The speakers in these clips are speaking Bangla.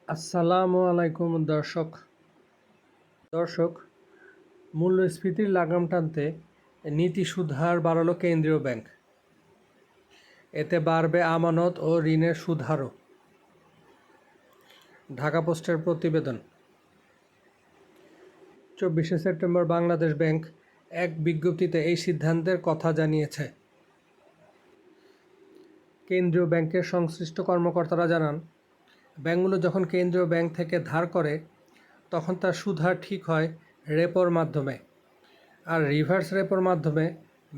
আসসালামু আলাইকুম দর্শক, মূল্যস্ফীতির লাগাম টানতে নীতি সুদ হার বাড়ালো কেন্দ্রীয় ব্যাংক। এতে বাড়বে আমানত ও ঋণের সুদ হারও। ঢাকা পোস্টের প্রতিবেদন। 24শে সেপ্টেম্বর বাংলাদেশ ব্যাংক এক বিজ্ঞপ্তিতে এই সিদ্ধান্তের কথা জানিয়েছে। কেন্দ্রীয় ব্যাংকের সংশ্লিষ্ট কর্মকর্তারা জানান, ব্যাংকগুলো যখন কেন্দ্রীয় ব্যাংক থেকে ধার করে তখন তার সুদ হার ঠিক হয় রেপোর মাধ্যমে, আর রিভার্স রেপোর মাধ্যমে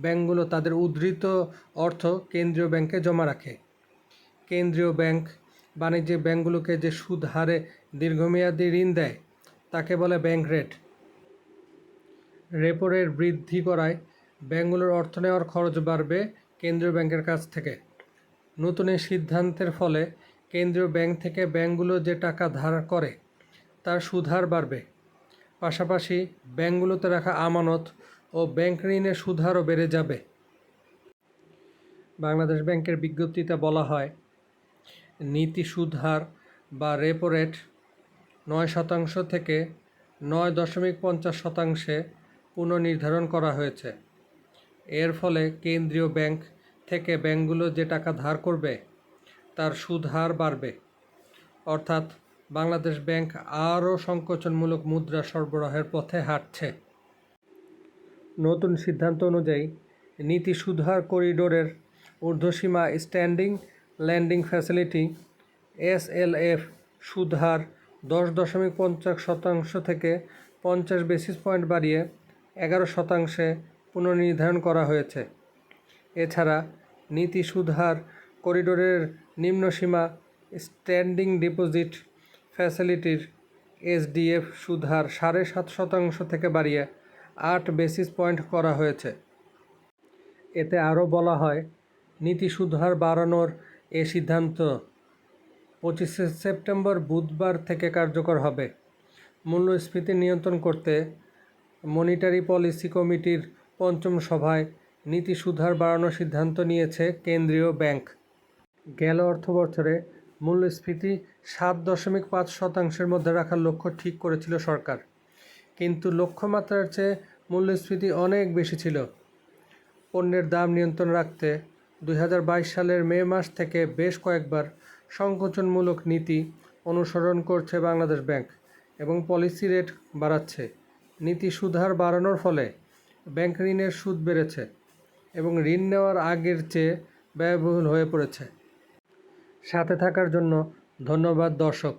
ব্যাংকগুলো তাদের উদ্ধৃত অর্থ কেন্দ্রীয় ব্যাংকে জমা রাখে। কেন্দ্রীয় ব্যাংক বাণিজ্যিক ব্যাংকগুলোকে যে সুদ হারে দীর্ঘমেয়াদী ঋণ দেয় তাকে বলে ব্যাংক রেট। রেপো রেট বৃদ্ধি করায় ব্যাংকগুলোর অর্থ নেওয়ার খরচ বাড়বে কেন্দ্রীয় ব্যাংকের কাছ থেকে। নতুন এই সিদ্ধান্তের ফলে কেন্দ্রীয় ব্যাংক থেকে ব্যাংকগুলো যে টাকা ধার করে তার সুদ হার বাড়বে। পাশাপাশি ব্যাংকগুলোতে রাখা আমানত ও ব্যাংক ঋণের সুদ হারও বেড়ে যাবে। বাংলাদেশ ব্যাংকের বিজ্ঞপ্তিতে বলা হয়, নীতি সুদ হার বা রেপো রেট 9% থেকে 9.50% পুনর্নির্ধারণ করা হয়েছে। এর ফলে কেন্দ্রীয় ব্যাংক থেকে ব্যাংকগুলো যে টাকা ধার করবে তার সুদ হার বাড়বে। অর্থাৎ বাংলাদেশ ব্যাংক আরও সংকোচনমূলক মুদ্রা সরবরাহের পথে হাঁটছে। নতুন সিদ্ধান্ত অনুযায়ী নীতি সুদ হার করিডোরের ঊর্ধ্বসীমা স্ট্যান্ডিং লেন্ডিং ফ্যাসিলিটি SLF সুদ হার 10.50% থেকে 50 বেসিস পয়েন্ট বাড়িয়ে 11% পুনর্নির্ধারণ করা হয়েছে। এছাড়া নীতি সুদ হার করিডোরের নিম্নসীমা স্ট্যান্ডিং ডিপোজিট ফ্যাসিলিটির SDF সুদ হার 7.5% থেকে বাড়িয়ে 8 বেসিস পয়েন্ট করা হয়েছে। এতে আরও বলা হয়, নীতি সুদ হার বাড়ানোর এ সিদ্ধান্ত 25শে সেপ্টেম্বর বুধবার থেকে কার্যকর হবে। মূল্যস্ফীতি নিয়ন্ত্রণ করতে মনিটারি পলিসি কমিটির পঞ্চম সভায় নীতি সুদ হার বাড়ানোর সিদ্ধান্ত নিয়েছে কেন্দ্রীয় ব্যাংক। গেল অর্থবছরে মূল্যস্ফীতি 7.5% মধ্যে রাখার লক্ষ্য ঠিক করেছিল সরকার, কিন্তু লক্ষ্যমাত্রার চেয়ে মূল্যস্ফীতি অনেক বেশি ছিল। পণ্যের দাম নিয়ন্ত্রণ রাখতে 2022 সালের মে মাস থেকে বেশ কয়েকবার সংকোচনমূলক নীতি অনুসরণ করছে বাংলাদেশ ব্যাংক এবং পলিসি রেট বাড়াচ্ছে। নীতি সুদ হার বাড়ানোর ফলে ব্যাংক ঋণের সুদ বেড়েছে এবং ঋণ নেওয়ার আগের চেয়ে ব্যয়বহুল হয়ে পড়েছে। সাথে থাকার জন্য ধন্যবাদ দর্শক।